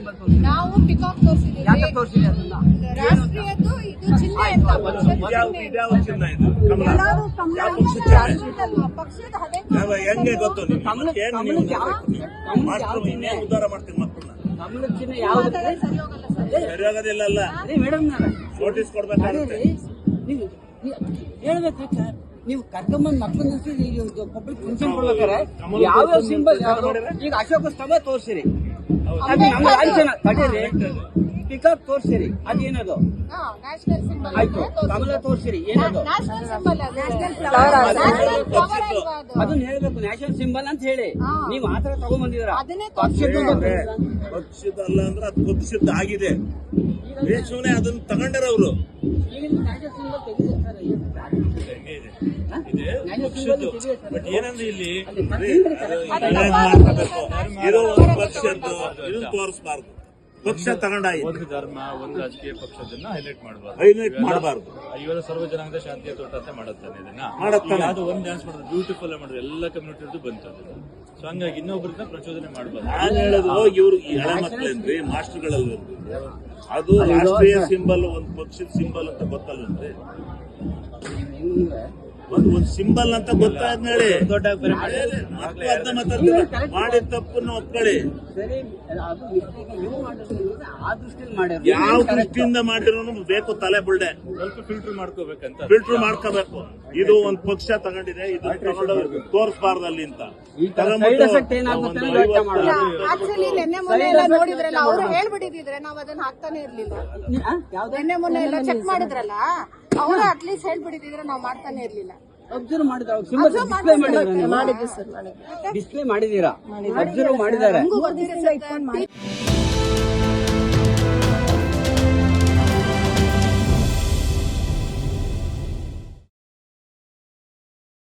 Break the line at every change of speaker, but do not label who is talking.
Symbol ತೋರಿಸಿ.
ನಾವು peacock ತೋರಿಸಿದ್ದೀವಿ.
ಯಾಕೆ ತೋರಿಸಿದೆ ಅದನ್ನ?
ರಾಷ್ಟ್ರೀಯದ್ದು ಇದು ಚಿಹ್ನೆ ಅಂತ ಪಕ್ಷದ
ಹೆಂಗೆ ಗೊತ್ತು ಉದ್ಧಾರ ಮಾಡ್ತೀನಿ ಮಕ್ಕಳನ್ನ.
ಕಮಲದ ಚಿಹ್ನೆ ಯಾವ್ದು
ಸರಿಯಾಗೋದಿಲ್ಲ
ಮೇಡಮ್,
ನೋಟಿಸ್ ಕೊಡ್ಬೇಕಾಗುತ್ತೆ.
ನೀವು ಹೇಳ್ಬೇಕು ಸರ್. ನೀವು ಕರ್ಕೊಂಬಂದ್ ಮಕ್ಕಳು ಪಬ್ಲಿಕ್ ಫಂಕ್ಷನ್ ಕೊಡ್ಬೇಕಾರೆ ಯಾವ್ಯಾವ ಸಿಂಬಲ್ ಈಗ ಅಶೋಕ ಸ್ತಂಭ ತೋರಿಸಿರಿ, ಪಿಕಾಕ್ ತೋರಿಸಿರಿ, ಅದೇನದು
ನ್ಯಾಷನಲ್ ಸಿಂಬಲ್
ಆಯ್ತು. ಕಮಲ ತೋರಿಸಿರಿ, ಏನದು
ನ್ಯಾಷನಲ್ ಸಿಂಬಲ್
ಅದನ್ನ ಹೇಳ್ಬೇಕು. ನ್ಯಾಷನಲ್ ಸಿಂಬಲ್ ಅಂತ ಹೇಳಿ ನೀವು ಆತರ ತಗೊಂಡ್ಬಂದಿದ್ದೀರ.
ಪಕ್ಷದಲ್ಲ ಅಂದ್ರೆ ಅದು ಪಕ್ಷದ ಆಗಿದೆ. ದೇಶವನ್ನೇ ಅದನ್ನ ತಗೊಂಡಾರ ಅವರು. ಬಟ್ ಏನಂದ್ರೆ ಇಲ್ಲಿ ಮಾಡ್ಕೋಬೇಕು. ಇರೋ ಒಂದು ಪಕ್ಷದ್ದು ಇದನ್ನ ತೋರಿಸಬಾರ್ದು. ಪಕ್ಷ ತಗೊಂಡಾಯ್ತು.
ಒಂದು ಧರ್ಮ, ಒಂದು ರಾಜಕೀಯ ಪಕ್ಷದನ್ನ ಹೈಲೈಟ್
ಮಾಡಬಾರ್ದು.
ಇವೆಲ್ಲ ಸರ್ವ ಜನಾಂಗದ ಶಾಂತಿಯ ತೋಟ ಅಂತ ಮಾಡುತ್ತಾನೆ ಇದನ್ನ. ಅದು ಒಂದು ಡ್ಯಾನ್ಸ್ ಮಾಡಿದ್ರೆ ಬ್ಯೂಟಿಫುಲ್ ಮಾಡಿದ್ರೆ ಎಲ್ಲ ಕಮ್ಯುನಿಟಿ ಬಂತದ್ದು. ಸೊ ಹಂಗಾಗಿ ಇನ್ನೊಬ್ಬರನ್ನ ಪ್ರಚೋದನೆ ಮಾಡಬಾರ್ದು.
ನಾನು ಹೇಳೋದು ಇವ್ರು ಎಳೆ ಮಕ್ಕಳೇನ್ರಿ, ಮಾಸ್ಟರ್ಗಳಲ್ಲಿ ಅದು ರಾಷ್ಟ್ರೀಯ ಸಿಂಬಲ್, ಒಂದು ಪಕ್ಷದ ಸಿಂಬಲ್ ಅಂತ ಗೊತ್ತಲ್ವೇನ್ರಿ? ಒಂದು ಸಿಂಬಲ್ ಅಂತ ಗೊತ್ತಾದ್ಮೇಲೆ
ದೊಡ್ಡ
ಮಾಡಿದ ತಪ್ಪನ್ನು ಒಪ್ಕೊಳ್ಳಿ. ಯಾವ ದೃಷ್ಟಿಯಿಂದ ಮಾಡಿರೋನು ಬೇಕು ತಲೆ ಬುಲ್ಡೆ.
ಸ್ವಲ್ಪ ಫಿಲ್ಟರ್ ಮಾಡ್ಕೋಬೇಕಂತ.
ಫಿಲ್ಟರ್ ಮಾಡ್ಕೋಬೇಕು. ಇದು ಒಂದು ಪಕ್ಷ ತಗೊಂಡಿದೆ, ಇದು ತಗೊಂಡು ತೋರಿಸಬಾರ್ದು ಅಲ್ಲಿ ಅಂತ
ಆಕ್ಚುಲಿ ನಿನ್ನೆ ಮೊನ್ನೆ ಎಲ್ಲ ನೋಡಿದ್ರಲ್ಲ, ಅವ್ರು ಹೇಳ್ಬಿಟ್ಟಿದ್ರೆ ನಾವು ಅದನ್ನ ಹಾಕ್ತಾನೆ ಇರ್ಲಿಲ್ಲ. ನಿನ್ನೆ ಮೊನ್ನೆ ಎಲ್ಲ ಚೆಕ್ ಮಾಡಿದ್ರಲ್ಲ, ಅವರು ಅಟ್ಲೀಸ್ಟ್ ಹೇಳ್ಬಿಟ್ಟಿದ್ರೆ ನಾವು ಮಾಡ್ತಾನೆ ಇರ್ಲಿಲ್ಲ.
ಅಬ್ಸರ್ವ್ ಮಾಡಿದ್ರೆ ಡಿಸ್ಪ್ಲೇ ಮಾಡಿದ್ದೀರಾ, ಅಬ್ಸರ್ವ್ ಮಾಡಿದ್ದಾರೆ.